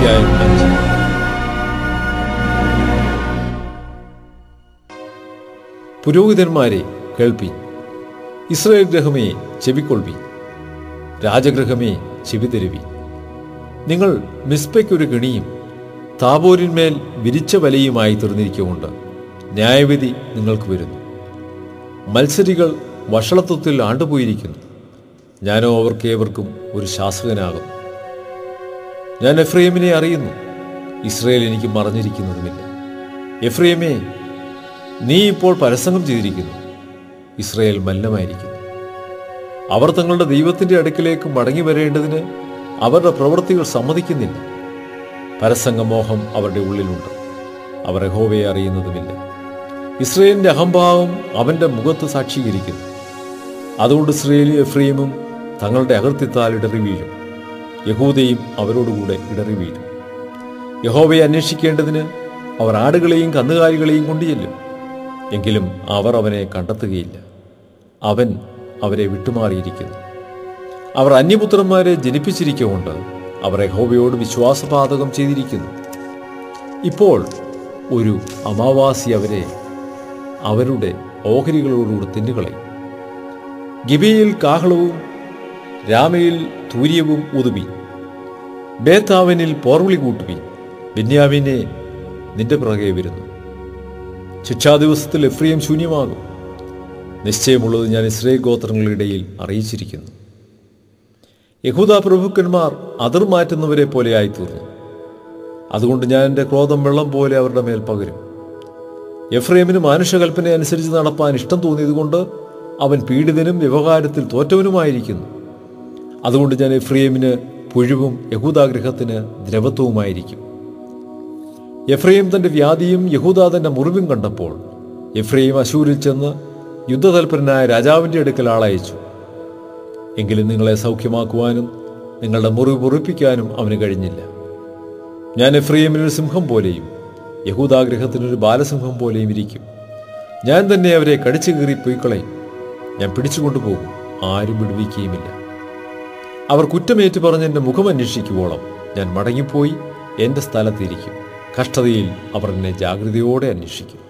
അധ്യായം 5. പുരോഹിതന്മാരെ കേൾപ്പീൻ, ഇസ്രായേൽ ഗൃഹമേ ചെവിക്കൊൾവീൻ, രാജഗൃഹമേ ചെവി തരുവീൻ. നിങ്ങൾ മിസ്പയ്ക്കൊരു കെണിയും താബോരിന്മേൽ വിരിച്ച വലയുമായി തീർന്നിരിക്കുകൊണ്ട് ന്യായവിധി നിങ്ങൾക്ക് വരുന്നു. മത്സരികൾ വഷളത്വത്തിൽ ആണ്ടുപോയിരിക്കുന്നു. ഞാനോ അവർക്കേവർക്കും ഒരു ശാസകനാകുന്നു. ഞാൻ എഫ്രൈമിനെ അറിയുന്നു, ഇസ്രായേൽ എനിക്ക് മറഞ്ഞിരിക്കുന്നതുമില്ല. എഫ്രൈമേ, നീ ഇപ്പോൾ പരസംഗം ചെയ്തിരിക്കുന്നു, ഇസ്രായേൽ മല്ലമായിരിക്കുന്നു. അവർ തങ്ങളുടെ ദൈവത്തിൻ്റെ അടുക്കിലേക്ക് മടങ്ങി വരേണ്ടതിന് അവരുടെ പ്രവൃത്തികൾ സമ്മതിക്കുന്നില്ല. പരസംഗമോഹം അവരുടെ ഉള്ളിലുണ്ട്, അവർ യഹോവയെ അറിയുന്നതുമില്ല. ഇസ്രായേലിൻ്റെ അഹംഭാവം അവൻ്റെ മുഖത്ത് സാക്ഷീകരിക്കുന്നു. അതുകൊണ്ട് ഇസ്രായേലും എഫ്രൈമും തങ്ങളുടെ അകൃത്യത്താൽ ഇടറി വീഴും, യഹൂദയും അവരോടുകൂടെ ഇടറി വീഴും. യഹോവയെ അന്വേഷിക്കേണ്ടതിന് അവർ ആടുകളെയും കന്നുകാലികളെയും കൊണ്ടുചെല്ലും, എങ്കിലും അവർ അവനെ കണ്ടെത്തുകയില്ല. അവൻ അവരെ വിട്ടുമാറിയിരിക്കുന്നു. അവർ അന്യപുത്രന്മാരെ ജനിപ്പിച്ചിരിക്കൊണ്ട് അവർ യഹോവയോട് വിശ്വാസപാതകം ചെയ്തിരിക്കുന്നു. ഇപ്പോൾ ഒരു അമാവാസി അവരെ അവരുടെ ഓഹരികളോടുകൂടി തിന്നുകളയും. ഗിബയിൽ കാഹളവും രാമയിൽ തൂര്യവും ഊതുവീൻ, ബേത്താവനിൽ പോർവിളി കൂട്ടുവീൻ. ബെന്യാമീനെ, നിന്റെ പിറകെ വരുന്നു. ശിക്ഷാദിവസത്തിൽ എഫ്രൈം ശൂന്യമാകും. നിശ്ചയമുള്ളത് ഞാൻ ഇസ്രായേൽ ഗോത്രങ്ങളുടെ ഇടയിൽ അറിയിച്ചിരിക്കുന്നു. യഹൂദ പ്രഭുക്കന്മാർ അതിർ മാറ്റുന്നവരെ പോലെ ആയിത്തീർന്നു. അതുകൊണ്ട് ഞാൻ എൻ്റെ ക്രോധം വെള്ളം പോലെ അവരുടെ മേൽ പകരും. എഫ്രൈമിന് മാനുഷകൽപ്പന അനുസരിച്ച് നടപ്പാൻ ഇഷ്ടം തോന്നിയതുകൊണ്ട് അവൻ പീഡിതനും വ്യവഹാരത്തിൽ തോറ്റവനുമായിരിക്കുന്നു. അതുകൊണ്ട് ഞാൻ എഫ്രൈമിന് പുഴുവും യഹൂദാഗൃഹത്തിന് ദ്രവത്വവുമായിരിക്കും. എഫ്രൈം തൻ്റെ വ്യാധിയും യഹൂദ തൻ്റെ മുറിവും കണ്ടപ്പോൾ എഫ്രൈം അശൂരിൽ ചെന്ന് യുദ്ധതൽപരനായ രാജാവിൻ്റെ അടുക്കൽ ആളയച്ചു. എങ്കിലും നിങ്ങളെ സൗഖ്യമാക്കുവാനും നിങ്ങളുടെ മുറിവ് പൊറിപ്പിക്കാനും അവന് കഴിഞ്ഞില്ല. ഞാൻ എഫ്രൈമിനൊരു സിംഹം പോലെയും യഹൂദാഗൃഹത്തിനൊരു ബാലസിംഹം പോലെയും ഇരിക്കും. ഞാൻ തന്നെ അവരെ കടിച്ചു കീറി പൊയ്ക്കളയും. ഞാൻ പിടിച്ചുകൊണ്ടുപോകും, ആരും വിടുവിക്കുകയുമില്ല. അവർ കുറ്റമേറ്റു പറഞ്ഞ് എൻ്റെ മുഖം അന്വേഷിക്കുവോളം ഞാൻ മടങ്ങിപ്പോയി എൻ്റെ സ്ഥലത്തിരിക്കും. കഷ്ടതയിൽ അവർ എന്നെ ജാഗ്രതയോടെ അന്വേഷിക്കും.